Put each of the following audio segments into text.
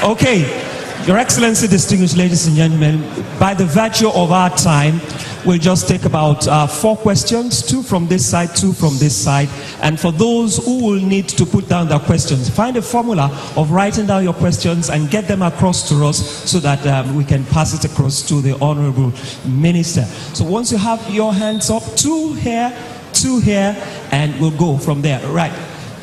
Okay, Your Excellency, distinguished ladies and gentlemen, by the virtue of our time, we'll just take about 4 questions, 2 from this side, 2 from this side. And for those who will need to put down their questions, find a formula of writing down your questions and get them across to us so that we can pass it across to the Honorable Minister. So once you have your hands up, 2 here, 2 here, and we'll go from there. Right.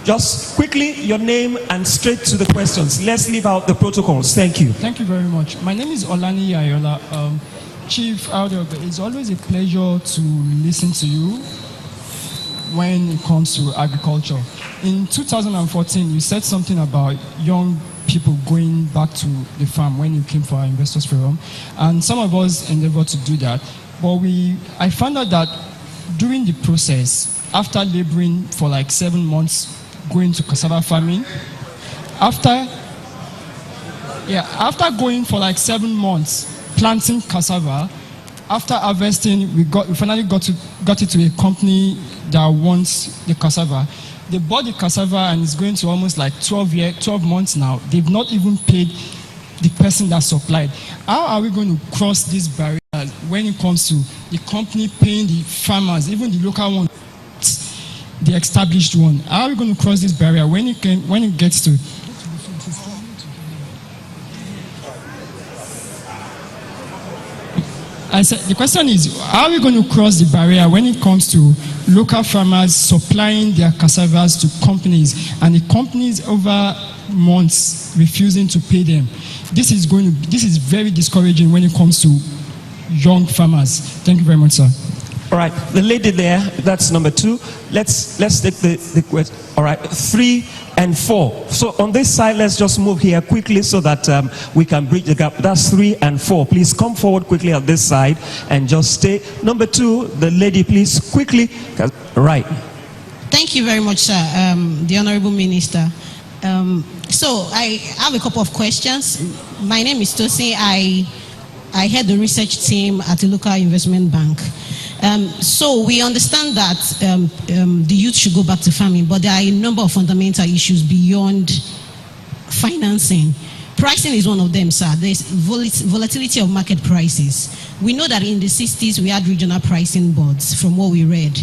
Just quickly, your name and straight to the questions. Let's leave out the protocols. Thank you. Thank you very much. My name is Olani Ayola. Chief Audio, it's always a pleasure to listen to you when it comes to agriculture. In 2014, you said something about young people going back to the farm when you came for our Investors Forum, and some of us endeavored to do that. But I found out that during the process, after laboring for like 7 months, going to cassava farming, after going for like 7 months planting cassava, after harvesting, we finally got it to a company that wants the cassava. They bought the cassava and it's going to almost like 12 months now. They've not even paid the person that supplied. How are we going to cross this barrier when it comes to the company paying the farmers, even the local one, the established one? How are we going to cross this barrier when it gets to? I said, the question is, how are we going to cross the barrier when it comes to local farmers supplying their cassavas to companies and the companies over months refusing to pay them? This is very discouraging when it comes to young farmers. Thank you very much, sir. All right, the lady there, that's number 2. Let's take the question. All right, 3 and 4. So on this side, let's just move here quickly so that we can bridge the gap. That's 3 and 4. Please come forward quickly at this side and just stay. Number 2, the lady, please, quickly. Right. Thank you very much, sir, the Honorable Minister. So I have a couple of questions. My name is Tosin. I head the research team at a local investment bank. So we understand that the youth should go back to farming, but there are a number of fundamental issues beyond financing. Pricing is one of them, sir. There's volatility of market prices. We know that in the 60s we had regional pricing boards, from what we read.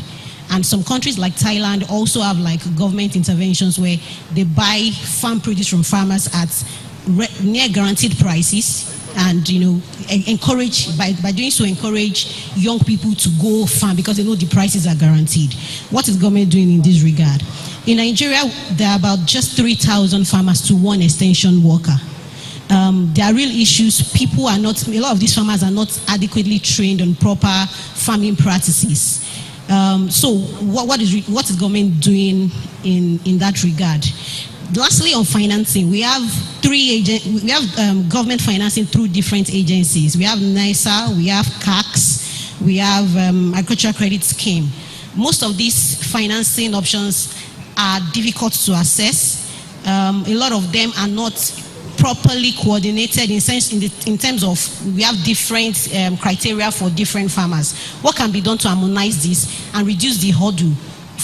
And some countries like Thailand also have like government interventions where they buy farm produce from farmers at near guaranteed prices. And encourage, by doing so, encourage young people to go farm because they know the prices are guaranteed. What is government doing in this regard? In Nigeria, there are about just 3,000 farmers to 1 extension worker. There are real issues. A lot of these farmers are not adequately trained on proper farming practices. So what is government doing in that regard? Lastly, on financing, we have government financing through different agencies. We have NISA, we have CACS, we have Agricultural Credit Scheme. Most of these financing options are difficult to assess. A lot of them are not properly coordinated in terms of we have different criteria for different farmers. What can be done to harmonize this and reduce the hurdle?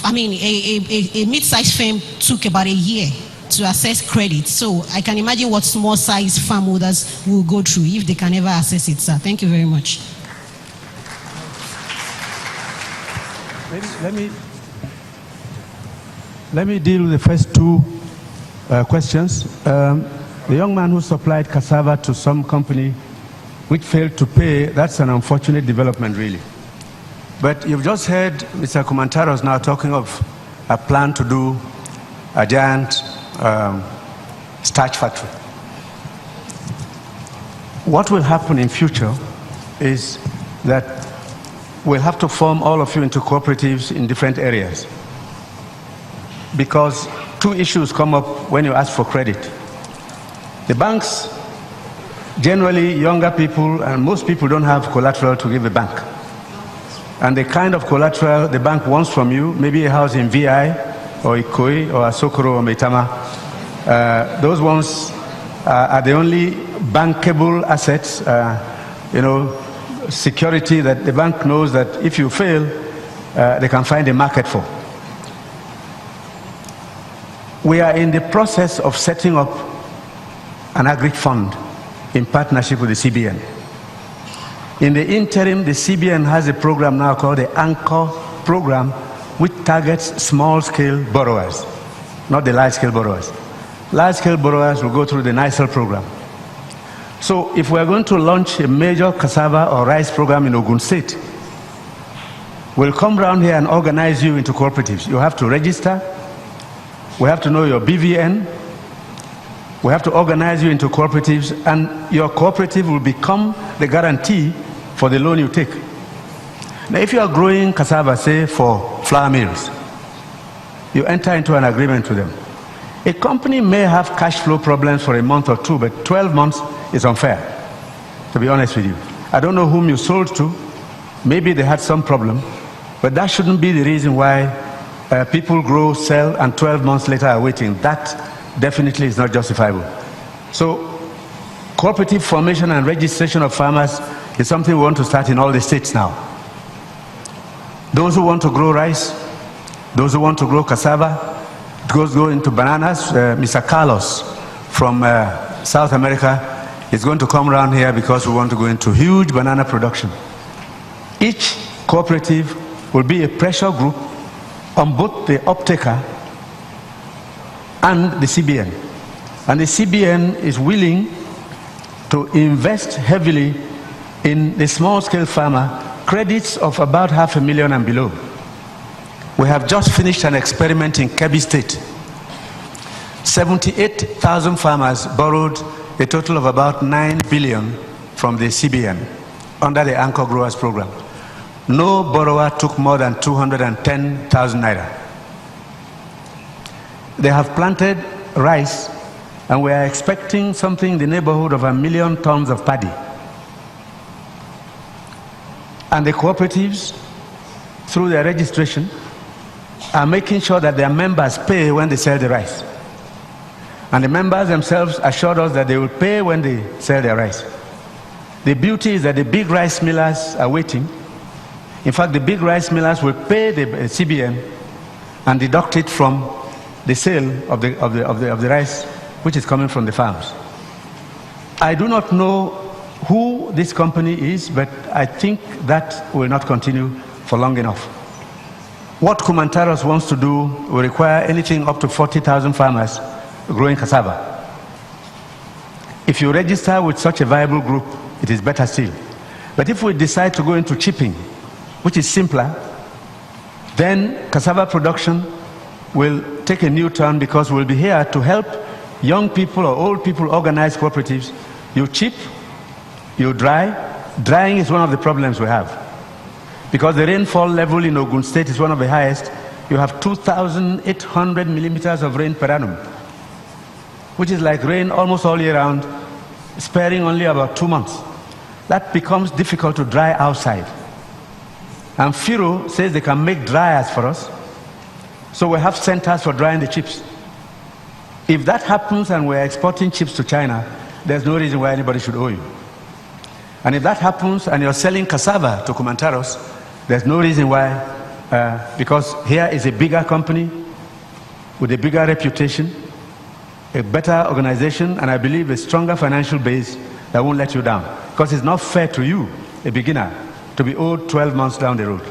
I mean, a mid-sized firm took about a year to assess credit. So I can imagine what small size farm holders will go through if they can ever assess it, sir. Thank you very much. Let me deal with the first 2 questions. The young man who supplied cassava to some company which failed to pay, that's an unfortunate development, really. But you've just heard Mr. Kumantaros now talking of a plan to do a giant starch factory. What will happen in future is that we'll have to form all of you into cooperatives in different areas, because 2 issues come up when you ask for credit. The banks, generally younger people and most people don't have collateral to give a bank. And the kind of collateral the bank wants from you, maybe a house in VI or Ikoyi or Asokoro or Maitama, those ones are the only bankable assets, security that the bank knows that if you fail, they can find a market for. We are in the process of setting up an agri fund in partnership with the CBN. In the interim, the CBN has a program now called the Anchor Program, which targets small-scale borrowers, not the large-scale borrowers. Large-scale borrowers will go through the NISL program. So if we're going to launch a major cassava or rice program in Ogun State, we'll come around here and organize you into cooperatives. You have to register. We have to know your BVN. We have to organize you into cooperatives, and your cooperative will become the guarantee for the loan you take. Now, if you are growing cassava, say, for flour mills, you enter into an agreement with them. A company may have cash flow problems for a month or two, but 12 months is unfair, to be honest with you. I don't know whom you sold to. Maybe they had some problem, but that shouldn't be the reason why people grow, sell, and 12 months later are waiting. That definitely is not justifiable. So cooperative formation and registration of farmers is something we want to start in all the states now. Those who want to grow rice, those who want to grow cassava, those go into bananas. Mr. Carlos from South America is going to come around here because we want to go into huge banana production. Each cooperative will be a pressure group on both the uptaker and the CBN. And the CBN is willing to invest heavily in the small-scale farmer, credits of about $500,000 and below. We have just finished an experiment in Kebbi State. 78,000 farmers borrowed a total of about $9 billion from the CBN under the Anchor Growers Program. No borrower took more than 210,000 naira. They have planted rice, and we are expecting something in the neighborhood of 1 million tons of paddy. And the cooperatives, through their registration, are making sure that their members pay when they sell the rice. And the members themselves assured us that they will pay when they sell their rice. The beauty is that the big rice millers are waiting. In fact, the big rice millers will pay the CBN and deduct it from the sale of the rice which is coming from the farms. I do not know who this company is, but I think that will not continue for long enough. What Kumantaros wants to do will require anything up to 40,000 farmers growing cassava. If you register with such a viable group, it is better still. But if we decide to go into chipping, which is simpler, then cassava production will take a new turn, because we'll be here to help young people or old people organize cooperatives. You chip, you dry. Drying is one of the problems we have. Because the rainfall level in Ogun State is one of the highest. You have 2,800 millimeters of rain per annum, which is like rain almost all year round, sparing only about 2 months. That becomes difficult to dry outside. And FIRO says they can make dryers for us. So we have centers for drying the chips. If that happens and we're exporting chips to China, there's no reason why anybody should owe you. And if that happens and you're selling cassava to Kumantaros, there's no reason why, because here is a bigger company with a bigger reputation, a better organization, and I believe a stronger financial base that won't let you down. Because it's not fair to you, a beginner, to be owed 12 months down the road.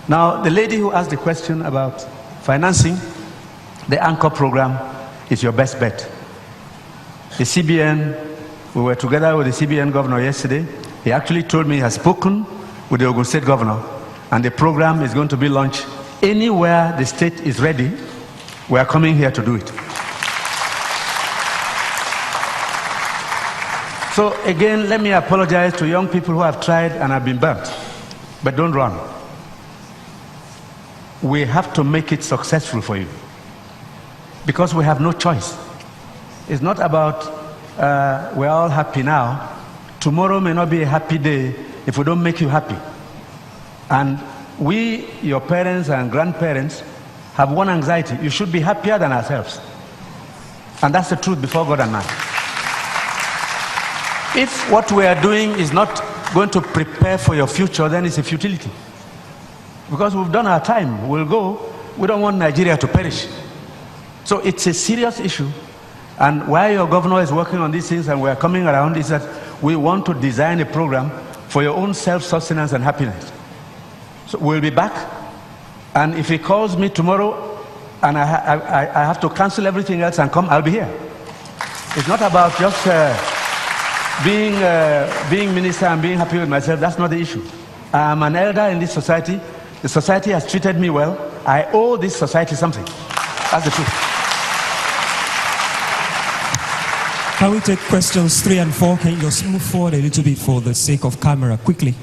Now, the lady who asked the question about financing, the Anchor program is your best bet. The CBN, we were together with the CBN governor yesterday. He actually told me he has spoken with the Ogun State governor, and the program is going to be launched anywhere the state is ready. We are coming here to do it. So again, let me apologize to young people who have tried and have been burnt. But don't run. We have to make it successful for you, because we have no choice. It's not about we're all happy now. Tomorrow may not be a happy day if we don't make you happy. And we, your parents and grandparents, have one anxiety: you should be happier than ourselves. And that's the truth before God and man. If what we are doing is not going to prepare for your future, then it's a futility. Because we've done our time, we'll go. We don't want Nigeria to perish. So it's a serious issue, And why your governor is working on these things and we're coming around is that we want to design a program for your own self-sustenance and happiness. So we'll be back, and if he calls me tomorrow and I have to cancel everything else and come, I'll be here. It's not about just being minister and being happy with myself. That's not the issue. I'm an elder in this society. The society has treated me well. I owe this society something. That's the truth. Can we take questions 3 and 4? Can you just move forward a little bit for the sake of camera, quickly?